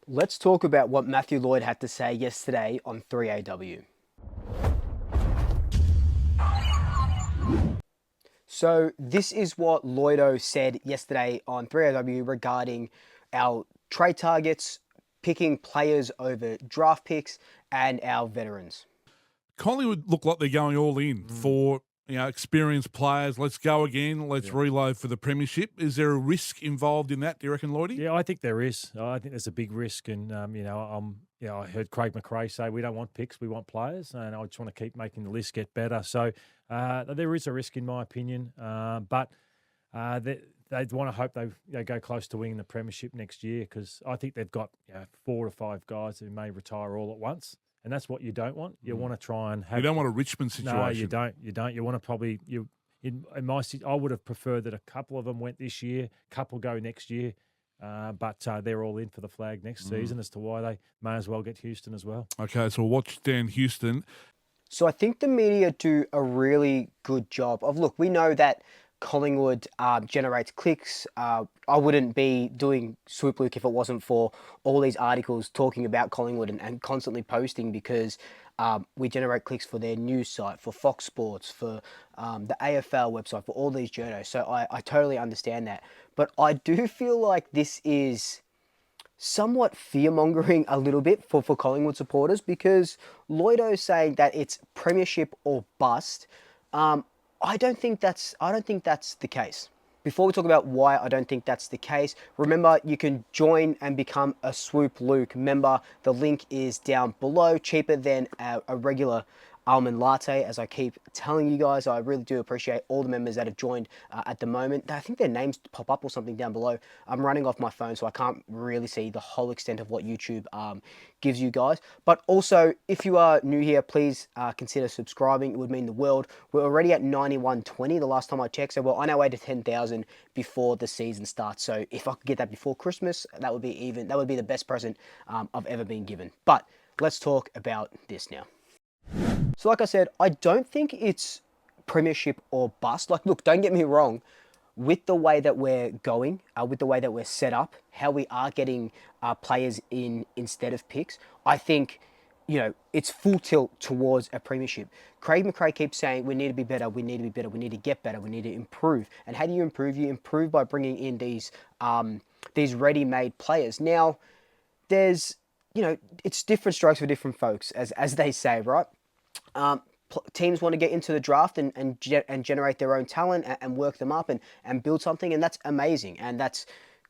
Let's talk about what Matty Lloyd had to say yesterday on 3AW. So this is what Lloydo said yesterday on 3AW regarding our trade targets, picking players over draft picks, and our veterans. Collingwood look like they're going all in for experienced players. Let's go again. Let's reload for the premiership. Is there a risk involved in that? Do you reckon, Lloydie? Yeah, I think there is. I think there's a big risk, and I heard Craig McRae say we don't want picks, we want players, and I just want to keep making the list get better. So there is a risk, in my opinion, but they want to hope they go close to winning the premiership next year, because I think they've got 4 to 5 guys who may retire all at once. And that's what you don't want. You want to try and have. You don't want a Richmond situation. No, you don't. You don't. You want to probably in my I would have preferred that a couple of them went this year, a couple go next year, but they're all in for the flag next season as to why they may as well get Houston as well. Okay, so we'll watch Dan Houston. So I think the media do a really good job of, look, we know that Collingwood generates clicks. I wouldn't be doing Swoop Luke if it wasn't for all these articles talking about Collingwood and constantly posting, because we generate clicks for their news site, for Fox Sports, for the AFL website, for all these journos. So I totally understand that. But I do feel like this is somewhat fear-mongering a little bit for Collingwood supporters, because Lloydo's saying that it's premiership or bust. I don't think that's the case. Before we talk about why I don't think that's the case, remember you can join and become a Swoop Luke member. The link is down below, cheaper than a regular almond latte, as I keep telling you guys. I really do appreciate all the members that have joined at the moment. I think their names pop up or something down below. I'm running off my phone, so I can't really see the whole extent of what YouTube gives you guys. But also, if you are new here, please consider subscribing. It would mean the world. We're already at 9120 the last time I checked, so we're on our way to 10,000 before the season starts. So if I could get that before Christmas, that would be the best present I've ever been given. But let's talk about this now. So like I said, I don't think it's premiership or bust. Like, look, don't get me wrong. With the way that we're going, with the way that we're set up, how we are getting players in instead of picks, I think, it's full tilt towards a premiership. Craig McRae keeps saying we need to be better, we need to be better, we need to get better, we need to improve. And how do you improve? You improve by bringing in these ready-made players. Now, there's, it's different strokes for different folks, as they say, right? Teams want to get into the draft and generate their own talent and work them up and build something, and that's amazing, and that's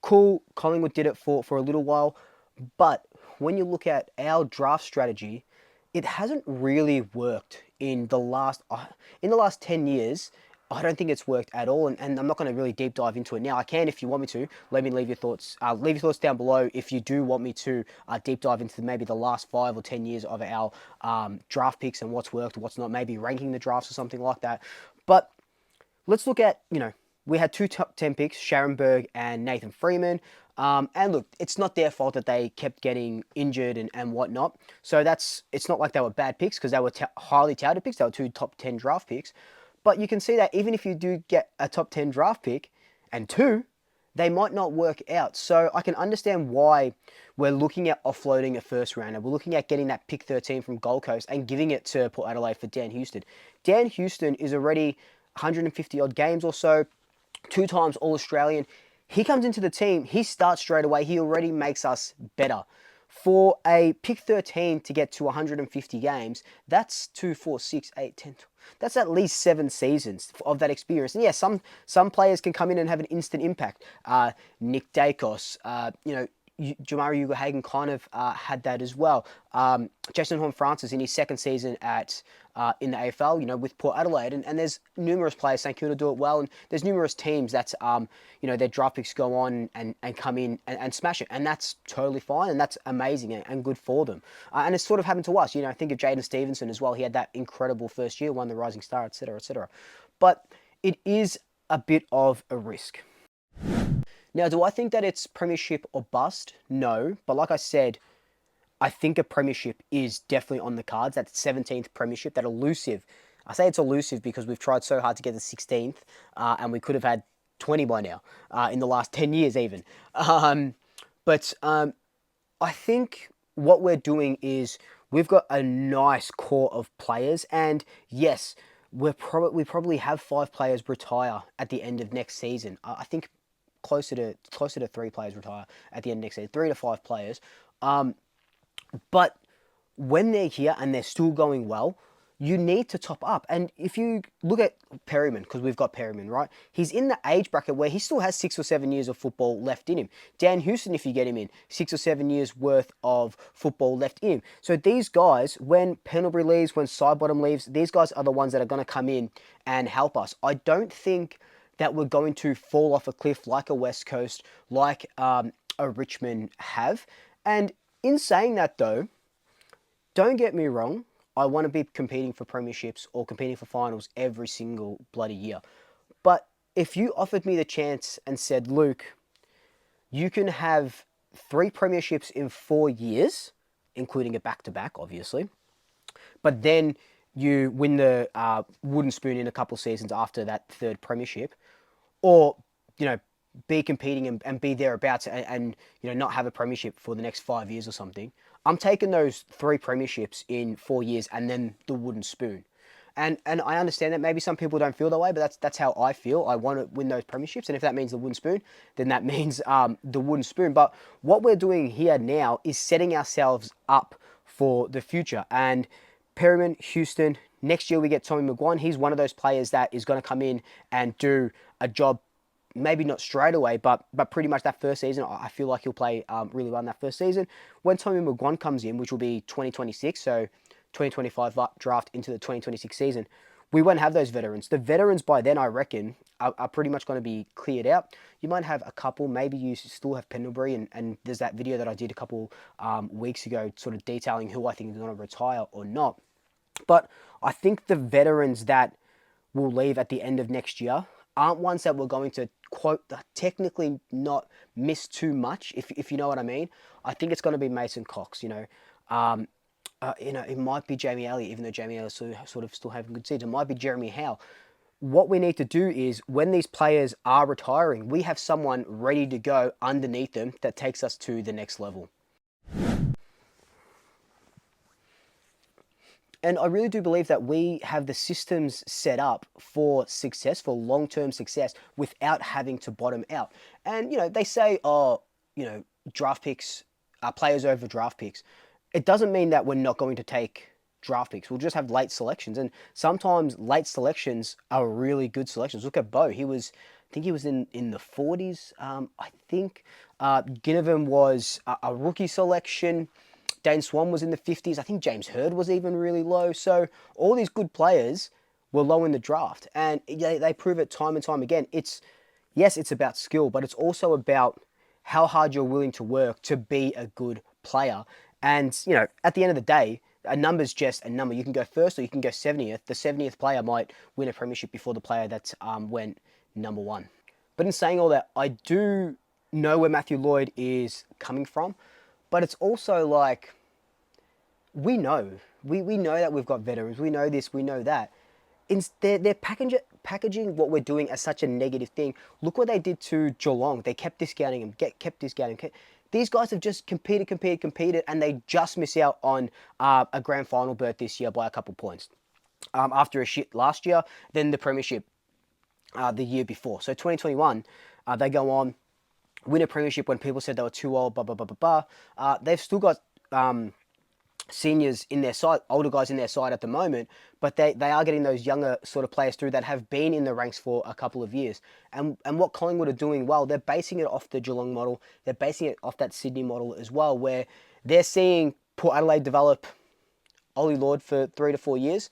cool. Collingwood did it for a little while, but when you look at our draft strategy, it hasn't really worked in the last 10 years. I don't think it's worked at all, and I'm not going to really deep dive into it now. I can if you want me to. Let me leave your thoughts. Leave your thoughts down below if you do want me to deep dive into maybe the last 5 or 10 years of our draft picks and what's worked, what's not, maybe ranking the drafts or something like that. But let's look at, we had 2 top 10 picks, Sharon Berg and Nathan Freeman. And look, it's not their fault that they kept getting injured and whatnot. So it's not like they were bad picks, because they were highly touted picks. They were 2 top 10 draft picks. But you can see that even if you do get a top 10 draft pick and 2, they might not work out. So I can understand why we're looking at offloading a first rounder. We're looking at getting that pick 13 from Gold Coast and giving it to Port Adelaide for Dan Houston. Dan Houston is already 150 odd games or so, 2 times All-Australian. He comes into the team, he starts straight away, he already makes us better. For a pick 13 to get to 150 games, that's 2, 4, 6, 8, 10, 12. That's at least 7 seasons of that experience. And yeah, some players can come in and have an instant impact. Nick Dacos, Jamari Ugle-Hagan kind of had that as well. Jason Horne-Francis in his second season in the AFL, with Port Adelaide, and there's numerous players. St Kilda do it well, and there's numerous teams that their draft picks go on and come in and smash it, and that's totally fine, and that's amazing and good for them. And it's sort of happened to us. Think of Jaden Stevenson as well. He had that incredible first year, won the Rising Star, etc., etc. But it is a bit of a risk. Now, do I think that it's premiership or bust? No, but like I said, I think a premiership is definitely on the cards. That 17th premiership, that elusive. I say it's elusive because we've tried so hard to get the 16th, and we could have had 20 by now, in the last 10 years even. But I think what we're doing is we've got a nice core of players, and yes, we probably have 5 players retire at the end of next season. I think closer to 3 players retire at the end of next season, 3 to 5 players. But when they're here and they're still going well, you need to top up. And if you look at Perryman, because we've got Perryman, right? He's in the age bracket where he still has 6 or 7 years of football left in him. Dan Houston, if you get him in, 6 or 7 years worth of football left in him. So these guys, when Pendlebury leaves, when Sidebottom leaves, these guys are the ones that are going to come in and help us. I don't think that we're going to fall off a cliff like a West Coast, like a Richmond have. And in saying that, though, don't get me wrong, I want to be competing for premierships or competing for finals every single bloody year. But if you offered me the chance and said, Luke, you can have 3 premierships in 4 years, including a back-to-back, obviously, but then you win the wooden spoon in a couple of seasons after that 3rd premiership, or, you know, be competing and be thereabouts and, you know, not have a premiership for the next 5 years or something. I'm taking those 3 premierships in 4 years and then the wooden spoon. And I understand that maybe some people don't feel that way, but that's how I feel. I want to win those premierships, and if that means the wooden spoon, then that means the wooden spoon. But what we're doing here now is setting ourselves up for the future. And Perryman, Houston, next year we get Tommy McGuane. He's one of those players that is going to come in and do a job, maybe not straight away, but pretty much that first season. I feel like he'll play really well in that first season. When Tommy McGuane comes in, which will be 2026, so 2025 draft into the 2026 season, we won't have those veterans. The veterans by then, I reckon, are pretty much going to be cleared out. You might have a couple, maybe you still have Pendlebury, and there's that video that I did a couple weeks ago sort of detailing who I think is going to retire or not. But I think the veterans that will leave at the end of next year aren't ones that we're going to, quote, technically not miss too much, if you know what I mean. I think it's going to be Mason Cox, you know. It might be Jamie Elliott, even though Jamie Elliott sort of still having good season. It might be Jeremy Howe. What we need to do is, when these players are retiring, we have someone ready to go underneath them that takes us to the next level. And I really do believe that we have the systems set up for success, for long-term success, without having to bottom out. And, you know, they say, draft picks, players over draft picks. It doesn't mean that we're not going to take draft picks. We'll just have late selections. And sometimes late selections are really good selections. Look at Bo. I think he was in the 40s. I think Ginnivan was a rookie selection. Dane Swan was in the 50s. I think James Hird was even really low. So all these good players were low in the draft. And they prove it time and time again. It's about skill, but it's also about how hard you're willing to work to be a good player. And, you know, at the end of the day, a number's just a number. You can go first or you can go 70th. The 70th player might win a premiership before the player that went number 1. But in saying all that, I do know where Matty Lloyd is coming from. But it's also like, we know that we've got veterans. We know this, we know that. They're packaging what we're doing as such a negative thing. Look what they did to Geelong. They kept discounting them, kept discounting them. These guys have just competed, and they just miss out on a grand final berth this year by a couple points. After a shit last year, then the premiership the year before. So 2021, they go on, win a premiership when people said they were too old, blah, blah, blah, blah, blah. They've still got seniors in their side, older guys in their side at the moment, but they are getting those younger sort of players through that have been in the ranks for a couple of years. And what Collingwood are doing well, they're basing it off the Geelong model. They're basing it off that Sydney model as well, where they're seeing Port Adelaide develop Ollie Lord for 3 to 4 years.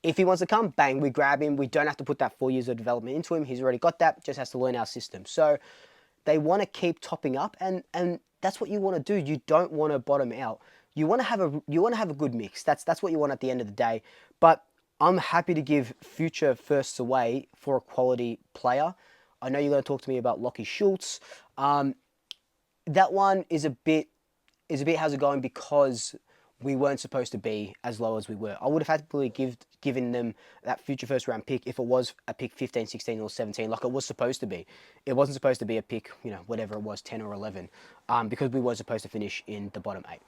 If he wants to come, bang, we grab him. We don't have to put that 4 years of development into him. He's already got that, just has to learn our system. So they want to keep topping up, and that's what you want to do. You don't want to bottom out. You want to have a good mix. That's what you want at the end of the day. But I'm happy to give future firsts away for a quality player. I know you're going to talk to me about Lockie Schultz. That one is a bit how's it going, because we weren't supposed to be as low as we were. I would have happily given them that future first round pick if it was a pick 15, 16 or 17 like it was supposed to be. It wasn't supposed to be a pick, whatever it was, 10 or 11, because we were supposed to finish in the bottom 8.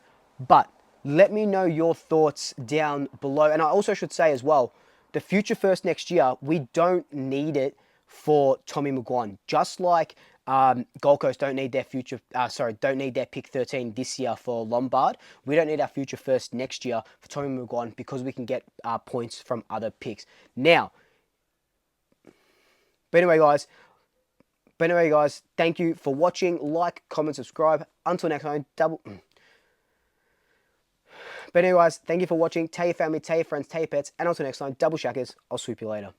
But let me know your thoughts down below. And I also should say as well, the future first next year, we don't need it for Tommy McGuan. Just like Gold Coast don't need their don't need their pick 13 this year for Lombard. We don't need our future first next year for Tommy McGuan because we can get points from other picks. Now, but anyway, guys, thank you for watching. Like, comment, subscribe. Until next time, But anyway, guys, thank you for watching. Tell your family, tell your friends, tell your pets. And until next time, double shackers. I'll swoop you later.